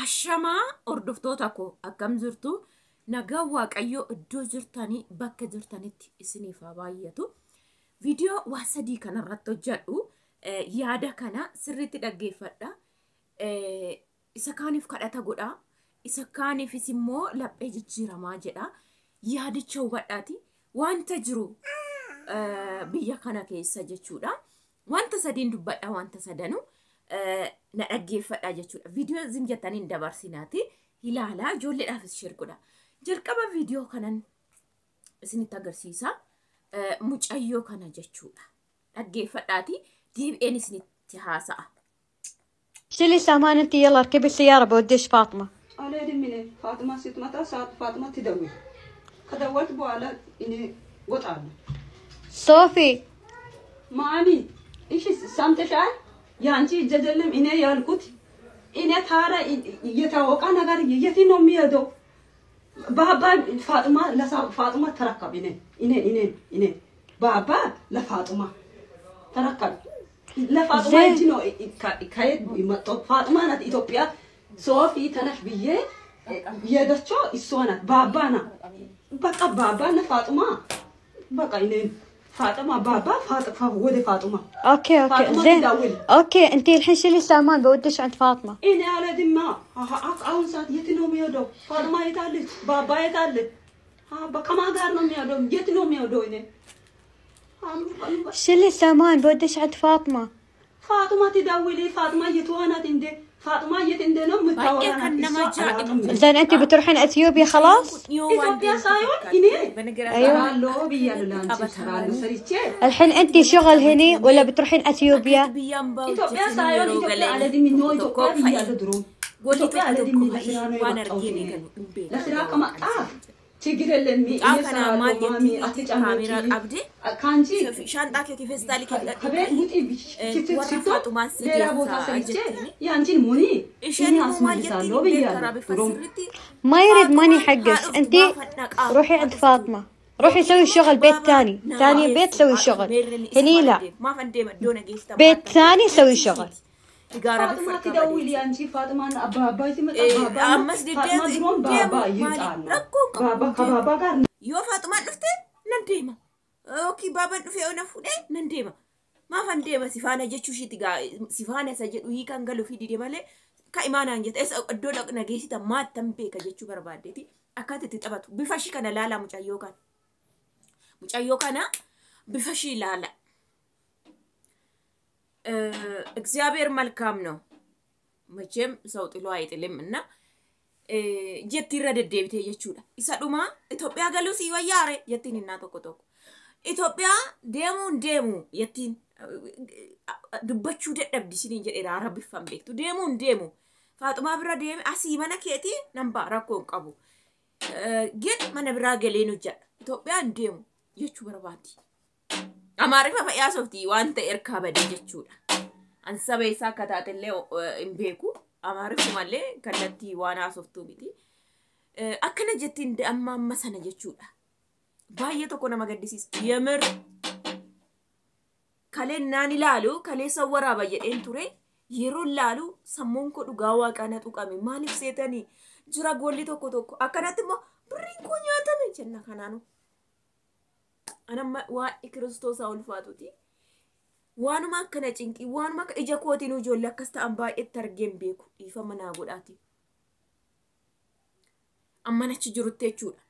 Ashama hordoftoota koo akkam jirtu nagaa waaqayyoo iddoo jirtanii bakka jirtanitti isiniif haa baay'atu. Viidiyoo waa sadii kanarratti hojjedhu yaada kana sirriitti dhaggeeffadha. Isa kaaniif kadhata godha. Isa kaaniifis immoo laphee jijjiiramaa jedha. Yaadicha hubadhaati. Wanta jiru biyya kana keessa jechuudha. Wanta sadiin dubbadha wanta sadanuu. Na dhaggeeffadha jechuudha. Viidiyoo isin jettaniin dabarsinaati. Ilaalaa ijoolleedhaafis shirkudha. Jalqaba viidiyoo kanan isinitti agarsiisa. Mucayyoo kana jechuudha. Dhaggeeffadhaati. deebi'een isinitti haasa'a. شيلي سامان انت يلا اركبي السيارة بوديش فاطمة. أنا أدري منين فاطمة ست متى صارت فاطمة تدوي. كدورت بوالا إني قطعنا. صوفي. مامي إيش سامت شاي؟ يعني جدلهم إني يالكوت. إني تارا يتوقع نقدر يتي نومي يدو. بابا فاطمة لا فاطمة تركب إني بابا لا فاطمة تركب. لا فاطمة يجينو كايد فاطمة أنا إثيوبيا صوفي تنش بيه يدشو السوانات بابانا بقى بابانا فاطمة بقى إنين فاطمة بابا فاطمة ودي فاطمة. اوكي زين. اوكي انتي الحين شيلي سامان بوديش عند فاطمة. إني على دماء أون ساعة يتنوم يدو فاطمة يتعلم بابا يتعلم بقى ما قارنهم يدو يتنوم يدو إني. شيلي سامان بوديش عند فاطمة. فاطمة تدوي لي فاطمة يتوانا تندي فاطمة يتندنهم متوانا. زين انتي بتروحين اثيوبيا خلاص؟ إثيوبيا سايون إني. ايوه. لو بيا الحين انتي شغل هني ولا بتروحين اثيوبيا؟ إثيوبيا سايون إثيوبيا على دي من نوع إثيوبيا بيا لدروم. إثيوبيا على دي من لسنا كما تيجي للمي أنا مامي كاميرا عبدي كانجي شانتا كي فيستالي كبير موتي ورفعت ما سيدي يعني موني إيشاني ما يتي ما يريد ماني حقك انتي روحي عند فاطمة. روحي سوي شغل بيت ثاني بيت سوي شغل. هني لا بيت ثاني سوي شغل. فاطمة تدوي لي أنتي فاطمة بابا يتمت بابا فاطمة درون بابا يتعلم بابا قارن يو فاطمة نفتي ننديما أوكي بابا نفي أو نفودي ننديما ما فنديما سيفانا جتشوشي تيجا سيفانا سجد ويكان قالوا في دي مالي كإيمان أنجت إس الدولة نجيسي تما تنبي كجتشو بربادتي أكاد تتبعت بفشي كنا لا مجايو كان بفشي لا እግዚአብሔር መልካም ነው መቼም ሰው ጥሎ አይጥልምና ጀት ይረደደብቴ የቹዳ ኢሳዱማ ኢትዮጵያ ገሉ ሲወያሬ የቲንና ተቆጦ ኢትዮጵያ ደሙ የቲን ድበቹ ደደብዲ ሲኒን ጀዴራ አረብ ፈምቤቱ ደሙ ፋጡማ ብራ ደም አሲ መነከቲ ነምባ ረኮን ቀቡ ግን መነብራ ገሌኑ ጀ ኢትዮጵያ ደሙ የቹ በርባቲ አማሪፋ ፈያሶፍቲ ዋንተ ኤርካበ ደጀቹዳ አንሰበ ይሳከታተለ እንቤኩ አማሪፉ ማለ ከነቲ ዋና ሶፍቱ ቢቲ አከነ ጀቲ እንደ አማመሰነ ጀቹዳ ባየ ተኮነ መገዲሲስ የምር ከለናን ይላሉ ከለ ሰወራ በየደን ቱሬ ይሮላሉ ሰሞንኮ ዱጋዋ ቀነጡ ቀሚ ማሊፍ ሴተኒ ጅራ ጎሊ ተኮ አከናትሞ ብሪን ኮኛተነ ጀና ከናኑ أنا ما وكريستوس أول فاتوتي وأنا ما كنا جنكي وأنا ما إجا كوتي نوجول لك كستأمبا الترجم بيكو يفهمنا أقول أتي أما نتشجرو تيجولا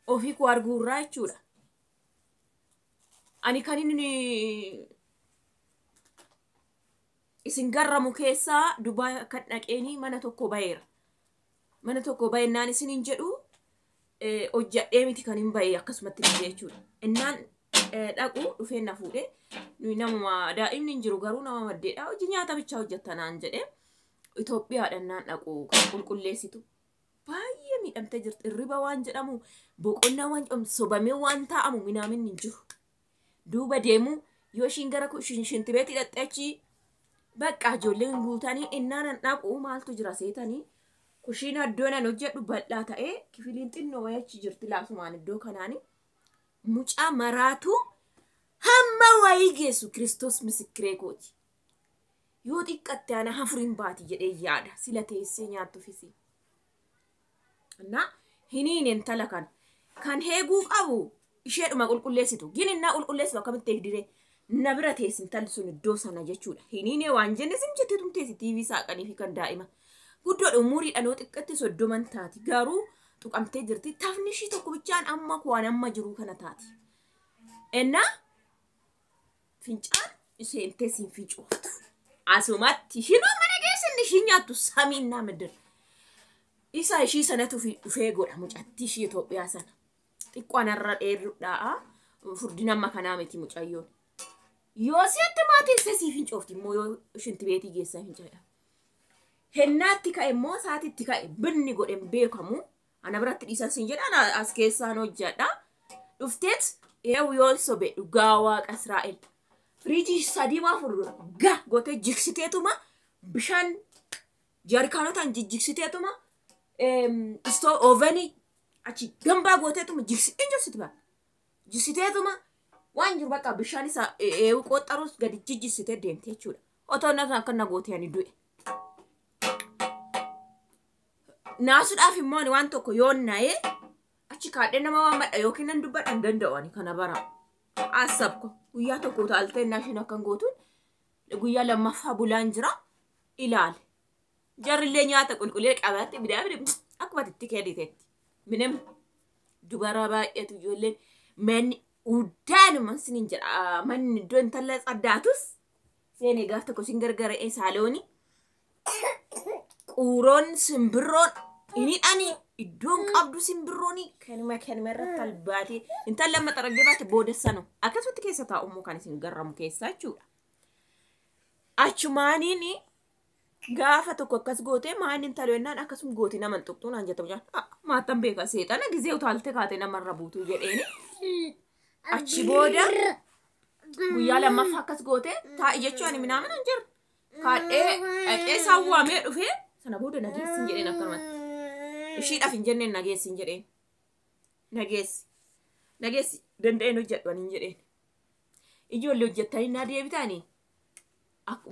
أو في كوارجو راي جولا أنا كانيني إسنجرا مكيسا دبي كتنك إني ما نتوكو باير ناني سنينجرو hojja deemiti kan hin baye akkasumatti jechuudha. Innaan dhaqu dhufee na fuudhe nuyi nama daa'imni hin jiru garuu nama maddeedha hojii nyaata bichaa hojjettanaan jedhe Itoophiyaadhaan naan dhaqu kan qulqulleessitu baay'ee miidhamtee jirti. Irriba waan jedhamu boqonnaa waan sobamee waan taa'amu minaamin hin jiru. Duuba deemu yoo ishiin gara shintibeetti hidhatte bakka ijoolleen guutanii innaan dhaqu maaltu jira seetanii kushina doona hojjedhu bal'aa ta'e kifiliin xinnoo wayachi jirti laasumaan iddoo kanaani mucaa maraatu hamma wayii geessu Kiristoos misikiree kooti yoo xiqqatte ana hafuriin baati jedhee yaada sila teessee nyaattuufisi. Na hiniin intala kan heeguu qabu isheedhuma qulqulleessitu gininnaa qulqulleessitu akkamitti eegdiree na bira teessi intalli sun iddoo sana jechuudha. Hiniinee waan jenne sim jettee tumteessi TV saaqanii fi kan daa'ima guddoodha umuriidhaan yoo xiqqatti 30 taati garuu tuqamtee jirti tafni ishii tokko bichaan amma kuwaan amma jiru kana taati. Ennaa fincaan isheen teessiin fincooftu asumatti shinoo mana geessin ishii nyaattu samiinnaa middir. Isa ishii sanatu dhufee godha mucatti ishii Itoophiyaa sana. Xiqqoon irra dheerudhaa furdina amma kanaa miti mucayyoon. Yoo si'atti maatiin sasii fincoofti immoo yoo shinti beetii geessaa fincaadha. Hennaatti ka'e immoo saatitti ka'e binni godhen beekamu ana biratti dhiisan siin jedhaan as keessaan hojjedha. Dhufteet yoo sobe dhugaa waaqa Israa'el. Firiijii sadii maa fuuldura ga gootee jigsiteetuma bishaan jaarkaanotaan jigsiteetuma istoo oovanii achi gambaa gooteetuma jigsitee jigsituma jigsiteetuma waan jiru bakka bishaan isaa qoxxarus gadi jijjisitee deemte jechuudha. Otoo nasa akka na gootee ani du'e. Naasuudhaaf immoo waan tokko yoo na'ee achi kaadhee nama waan madha yookiin nan dubbadhan danda'u ani kana bara. Asabko guyyaa tokko utaaltee naashin akkan gootuun guyyaa lammaffaa bulaan jira ilaale. Jarrillee nyaata qulqullee qabaatti bidaabri akkuma itti keediteetti. Minem dubara baay'eetu ijoolleen manni uddaanuma sinin jedha manni iddoo intala saddaatus seenee gaaf tokko sin gargara'ee saalooni quuroon simbirroon inidhanii iddoon qabdu simbirrooni kanuma irratti albaatee intala lama xaragdee baate boodessanu akkasumatti keessa taa'ummoo kan isin garramu keessaa jechuudha. Achumaaniini gaafa tokko akkas gootee maanni intala yennaan akkasum gooti naman tuqxuu naan jetta bujaan maattan beeka seexana gizee utaalte kaate namarra buutuu jedheeni. Achi booda guyyaa lammaffaa akkas gootee taa'i jechuu ani minaamin hin jiru. Kaadhee dhaqee saawwamee dhufee sana booda nageessin jedheen akkanumatti. Ishiidhaaf hin jenneen nageessin jedheen. Nageessi danda'een hojjedhu ani hin jedheen. Ijoollee hojjettanii naa deebitaanii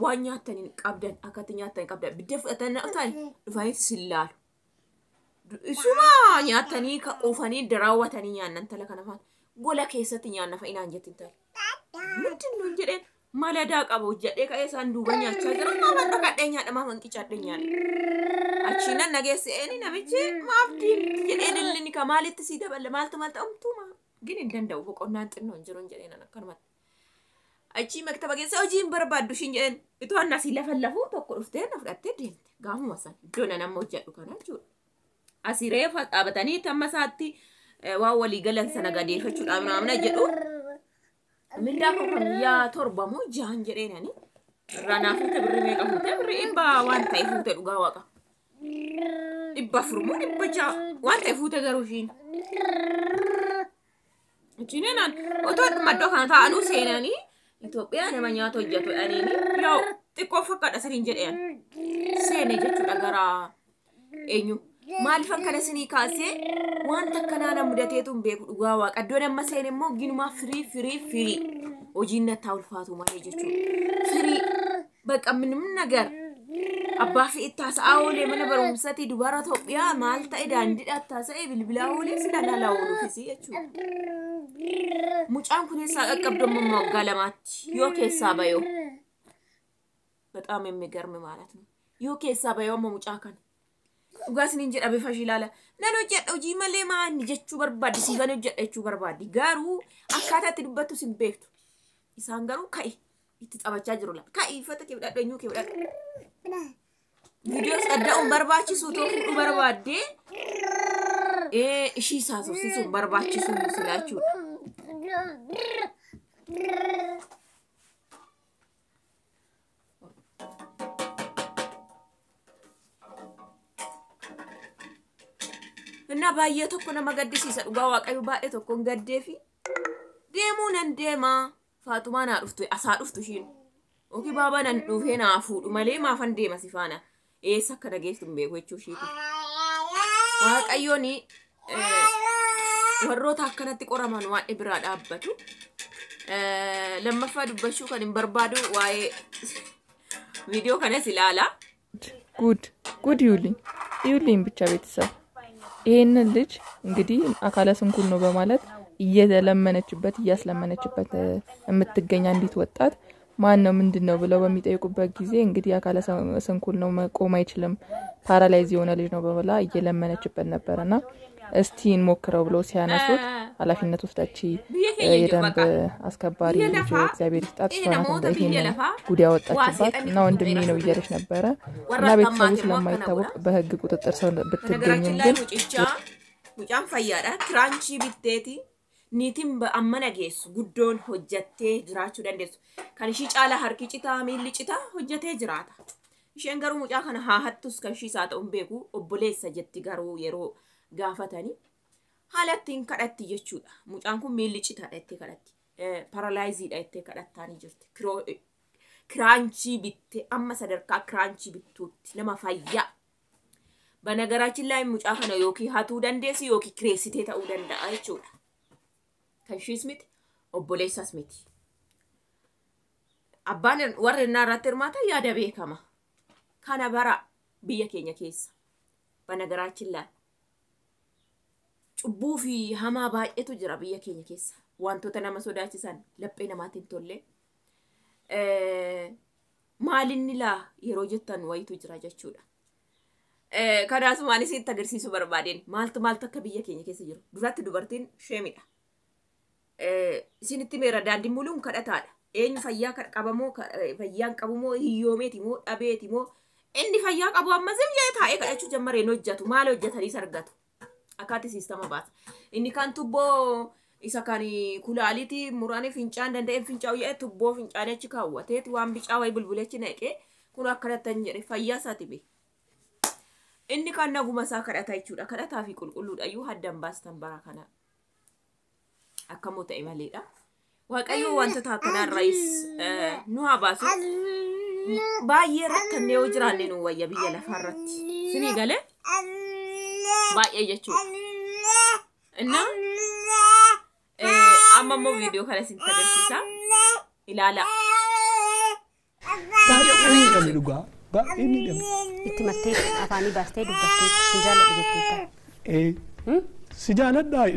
waan nyaatanii qabdan akkatti nyaatanii qabdan biddeen fudhatanii na'utanii dhufanii sillaalu. Isuma nyaatanii quufanii daraawwatanii nyaannan tala kana faana. Gola keessatti nyaanna fa'inaan jettiin ta'a. Nuti nuun jedheen maladaa qabu hojjedhee ka'ee isaan duuba nyaachaa jira. Maama dhaqadhee nyaadha maama hanqichaadhee nyaadha. Achiinan nageesseeni namichi maaf diimti jedhee dillini ka maalitti sii daballe maaltu ta'umtuuma. Gin hin danda'u boqonnaan xinnoo hin jiru hin jedheen akkanumatti. Achii maktaba keessa hojiin barbaaddu shin jedheen itoo annasii lafa lafuu tokko dhuftee na fudhattee deemte. Gaafuma san iddoo nama hojjedhu kana jechuudha. Asii reefa dhaabatanii tamma isaatti waan walii galan sana gadeeffachuudhaaf naamna jedhu. Mindaa koo kan guyyaa torba moo jahan jedheenani. Irraa naa fuute birri meeqa fuute birri dhibba waan ta'e fuute dhugaa waaqa. Dhibba afur moo dhibba jaha waan ta'e fuute garuu ishiin. Achiineenaan otoo maddoo kana taa'anuu seenanii Itoophiyaa nama nyaata hojjetu dhaniini yoo xiqqoo fakkaadha saniin jedheen. Seene jechuudha gara eenyu. Maaliifan kana sinii kaasee wanta akkanaa na mudateetu hin beeku dhugaa waaqa. Iddoon amma seene immoo ginumaa firii hojiin nattaa ulfaatu malee jechuudha. Firii bakka minimum nagar abbaa fi itti haasa'aa oolee mana barumsatii dubara Itoophiyaa maal ta'e daandiidhaa taasa'ee bilbilaa oolee sila dhalaa ooluufisi jechuudha. Mucaan kun eessaa qaqqabdamummaa waggaa lamaatti yoo keessaa bayoo. Baxaam የሚገርም ማለት ነው. Yoo keessaa bayoo amma mucaa kana. Dhugaa isiniin jedha bifa ishii ilaala. Nan hojjedha hojii malee maanni jechuu barbaaddi siifan hojjedha jechuu barbaaddi. Garuu akkaataa itti dubbattu sin beektu. Isaan garuu ka'i itti taphachaa jiru laata. Ka'i uffata kee fudhadhu eenyuu kee fudhadhu. Viidiyoos adda'uun barbaachisu otoo fuudhu barbaaddee ishii saasofsiisuun barbaachisuun silaa jechuudha. Inna baay'ee tokko nama gaddisiisa dhugaa waaqayyo baay'ee tokko hin gaddeefi deemuu nan deema Faatumaa naa dhuftu asaa dhuftu ishiin oki baaba nan dhufee naa fuudhu malee maafan deema si faana eessa akka dhageessu hin beeku jechuu ishiitu waaqayyoon warroota akkanatti qoraman waan biraa dhaabbatu lammaffaa dubbachuu kan hin barbaadu ቪዲዮ ከነስ ይላላ ጉድ ይውልኝ ብቻ ቤተሰብ ይሄንን ልጅ እንግዲህ አካለ ስንኩል ነው በማለት እያስለመነችበት የምትገኝ አንዲት ወጣት ማን ነው ምንድነው ብለው በሚጠይቁበት ጊዜ እንግዲህ አካለ ስንኩል ነው መቆም አይችልም ፓራላይዝ የሆነ ልጅ ነው በመላ እየለመነችበት ነበርና እስቲ እንሞክረው ብሎ ሲያነሱት ኃላፊነት ወስዳች የደንብ አስከባሪ ልጅ እግዚአብሔር ይስጣት ሷናት ይሄን ጉዲያ ወጣችባት እና ወንድሜ ነው እያለች ነበረ እና ቤተሰቡ ስለማይታወቅ በህግ ቁጥጥር ስር ብትገኝም ግን ሙጫን ፈያዳ ክራንቺ ቢቴቲ ኒቲም በአመነ ጌሱ ጉዶን ሆጀቴ ጅራቹ ደንደሱ ከንሺ ጫላ ሀርኪ ጭታ ሚል ጭታ ሆጀቴ ጅራታ ሸንገሩ ሙጫ ከነ ሃሀቱስ ከንሺ ሳጠውን ቤኩ ኦቦሌሰ ጀቲ ገሩ የሮ ጋፈተኒ ሀለቲን ከደት ይየቹዳ ሙጫን ኩ ሚል ጭታ ደት ከደት ፓራላይዝ ደት ከደታኒ ጅርት ክራንቺ ቢቴ አማ ሰደርካ ክራንቺ ቢቱት ለማፋያ በነገራችን ላይ ሙጫ ከነ ዮኪ ሃቱ ደንደሲ ዮኪ ክሬሲቴ ታው ደንዳ አይቹዳ ከንሺ ስሚት ኦቦሌሳ ስሚት አባንን ወርና ራተርማታ ያደቤ ከማ ካናባራ ቢየከኛ ኬስ በነገራችን ላይ ጩቡ ፊ ሃማ ባየቱ ጅራ ቢየከኛ ኬስ ዋንቶተ ነማ ሶዳቺሳን ለጴ ነማቲን ቶሌ ማሊንላ የሮጀታን ወይቱ ጅራ ጀቹዳ ከዳስ ማኒ ሲት ተገርሲሱ በርባዴን ማልት ከቢየከኛ ኬስ ጅሩ ዱራት ዱበርቲን ሸሚዳ ሲንቲ ሜራ ዳንዲ ሙሉን ከዳታዳ ኤኝ ፈያ ከቀበሞ ፈያን ቀበሞ ህዮሜቲሞ ዳቤቲሞ እንዲ ፈያ ቀቡ አመዝም የታኤ ከዳቹ ጀመረ ነው ማለ ወጀተሪ ሰርጋቱ አካቲ ሲስተማ ባስ ኢኒ ካንቱቦ ኢሳካኒ ኩላሊቲ ሙራኔ ፍንጫን ደንደን ፍንጫው የቱቦ ፍንጫነች ካወቴት ዋን ቢጫ ወይ ብልብለች ነቄ ኩኑ አከረተን ጀሪ ፈያ ሳቲቤ ኢኒ ካና ጉመሳ ከዳታይቹዳ ከዳታፊ ቁልቁሉ ዳዩ ሀደም ባስተን ባራካና አከሞተ ኢማሌዳ ዋቀዩ ዋንተ ታከና ራይስ ኑሃ ባሱ ባየር ከነው ጅራኔ ነው ወየ ብየ ለፈረት ስኒ ገለ ባየየቹ እና አማሞ ቪዲዮ ካለ ሲተደርሲሳ ኢላላ ዱጋ ባኢኒ ደም ኢትመቴ አፋኒ ባስቴ ዱበቴ ሲጃለ ቢጀቴታ ሲጃለ ዳይ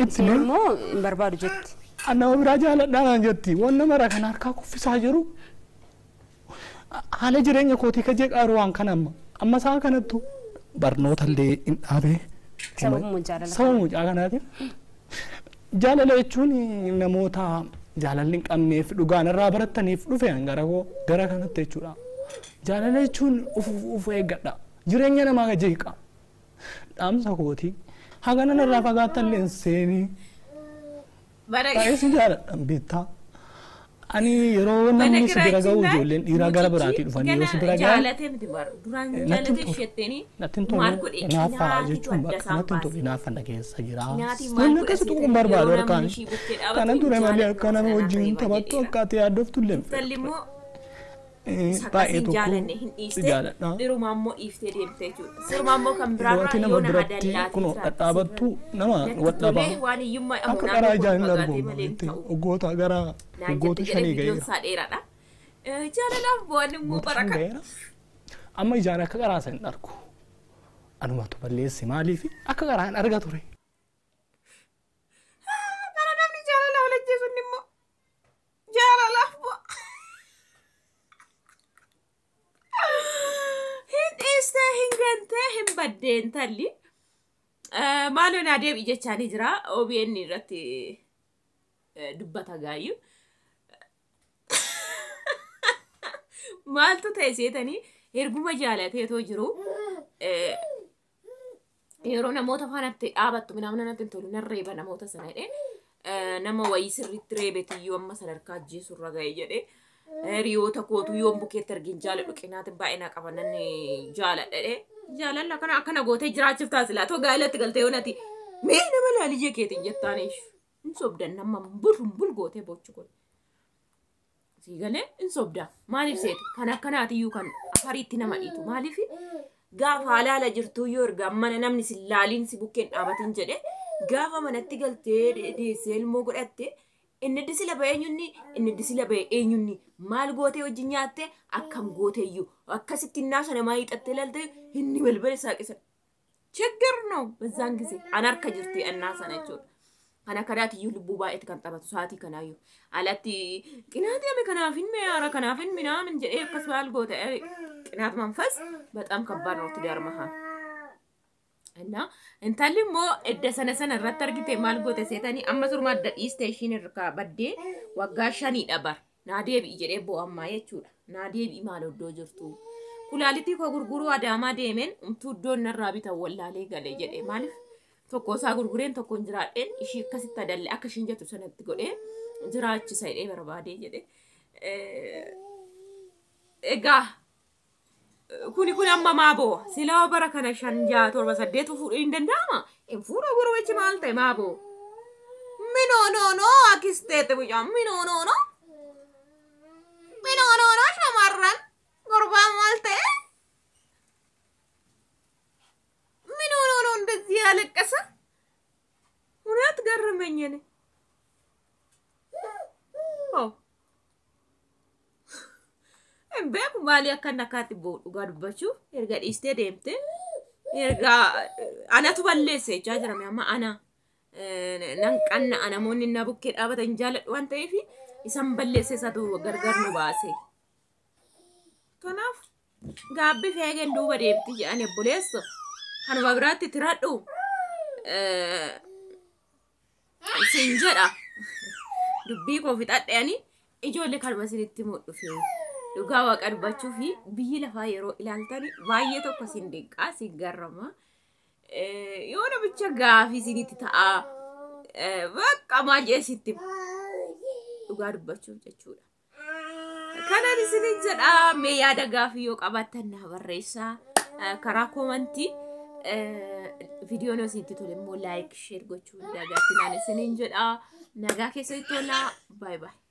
ኢትነሞ በርባዱ ጀት أنا وبراجع لنا جتي وأنا مرة كان أركاكو في ساجرو على جريني كوتي كجيك أروان كنام أما سان كنتو برنوت اللي إن أبي سبب مجال هذا جال ليشوني نموتا جال لينك أمي في لجان الرابرة تنيف لفين غرقو غرق كانت تيجورا جال ليشون أوف إيجادا جريني أنا ما جيكا أم سكوتي هاغنا نرافقات اللينسيني Baay'ee jaalladha beektaa. Ani yeroo namni si bira ga'u ijoolleen dhiiraa gara biraatii dhufanii yoo si bira ga'an jaalatee miti bar duraan jaalatee isheetteni maal godhe naafa jechuun bakka natti tole naafa dhageessa jira. Namni akkasitti kun barbaadu harkaan kana ture malee akka nama wajjin taphattu akkaata yaaddoftu illee sallimoo baay'ee tokko si jaaladha. Dirumammoo iftee deemtee jechuudha. Sirmammoo kan biraarraa yoo nama dallaati kun dhadhaabattu nama wadhaba akka qaraa ijaan hin argamu oggoota gara oggoota shanii ga'eera. Jaalalaaf bu'aan immoo baraka. Amma ijaan akka qaraa san hin argu. Anumatu balleessi maaliif akka qaraa hin arga ture. Bara namni jaalala walajjeesuun immoo jaalalaaf bu'a. Hindiste hingante himbadeen talli maalo na deebi jechaani jira OBN irratti dubbata gaayu maaltu ta'e seetani erguma jaalateetoo jiru yeroo namoota faanatti dhaabattu namna natti tolu narreeba namoota sana jedhe nama wayii sirriitti reebetiyyuu amma sadarkaa ajjeesurra ga'e jedhe riyoota kootu yoon bukeetti argin jaaladhu qinaati baay'ina qabanan jaaladhe jaalalla kana akkana gootee jiraachuuf taasila too gaa'elatti galtee yoonati mee nama laalijee keetiin jettaaneesh hin sobdan nama bul gootee bochu kun sigalee hin sobda maaliif seeti kan akkanaatiyyuu kan afariitti nama dhiitu maaliif gaafa halaala jirtuu yoo erga mana namni si laaliin si bukkeen dhaabatin jedhe gaafa manatti galtee deessee ilmoo godhatte inni disila ba'eenyunni inni disila ba'eenyunni maal gootee wajjin nyaatte akkam gooteeyyuu akkasitti innaa sana maa hiixattee lalte inni balbala saaqisan ችግር ነው በዛን ጊዜ አናርካ ጅርቲ እናሳ ነችው አና ከዳት ዩ ልቡ ባኤት ከንጠበቱ ሰዓት ከናዩ አላቲ ቅናት ያመ ከናፊን ሚያራ ከናፊን ምናምን ጀ ከስባል ጎተ ቅናት መንፈስ በጣም ከባድ ነው ትዳር መሃል እና እንታልሞ እደሰነሰነ ረተርግቴ ማልጎተ ሴታኒ አመሱር ማደድ ስቴሽን ርካ በዴ ወጋሻኒ ደበር ናዴብ ይጀዴ ቦአማ የቹ ናዴብ ይማለው ዶጅርቱ ኩላሊቲ ኮጉርጉሩ አዳማ ደመን ኡምቱዶን ነራቢታ ወላሌ ገለ ጀዴ ማለፍ ቶኮሳ ጉርጉሬን ቶኮን ጅራዴን እሺ ከሲታ ደለ አከሽንጀቱ ሰነት ጎዴ ጅራች ሳይዴ በርባዴ ጀዴ ኤጋ ኩኒ ኩኒ አማ ማቦ ሲላው በረከነ ሸንጃ ቶርበ ሰደቱ ፉሪ እንደንዳማ እንፉራ ጉርወች ማልተ ማቦ ሚኖ ኖ ኖ አኪስቴት ቡያ ሚኖ ኖ ኖ ሸማራን ጎርባ ማልተ ሚኖ ኖ ኖ እንደዚህ ያለቀሰ ሁለት ገረመኝ እኔ Embe kumali akan nakati bo ugad bachu erga iste demte erga ana tu ballese jajara me amma ana nan kanna ana monni na bukke abata injala wanta ifi isam ballese sadu gargar no baase kanaf gabbi fegen duba demti ane bolesso kan babrati tiradu sinjara dubbi ko fitadde ani ijolle kalbasiritti moddu fe Duga wakan bacu fi bihi la fayro ilantani baye to kasindika sigarama yona bicha gafi siniti ta bakka maje sitti duga bacu jechuudha kana disinin jada me yada gafi yo qabatan na barreessa kara commenti video no sinti tole mo like share gochu daga tinane sinin jada naga kesitola bye bye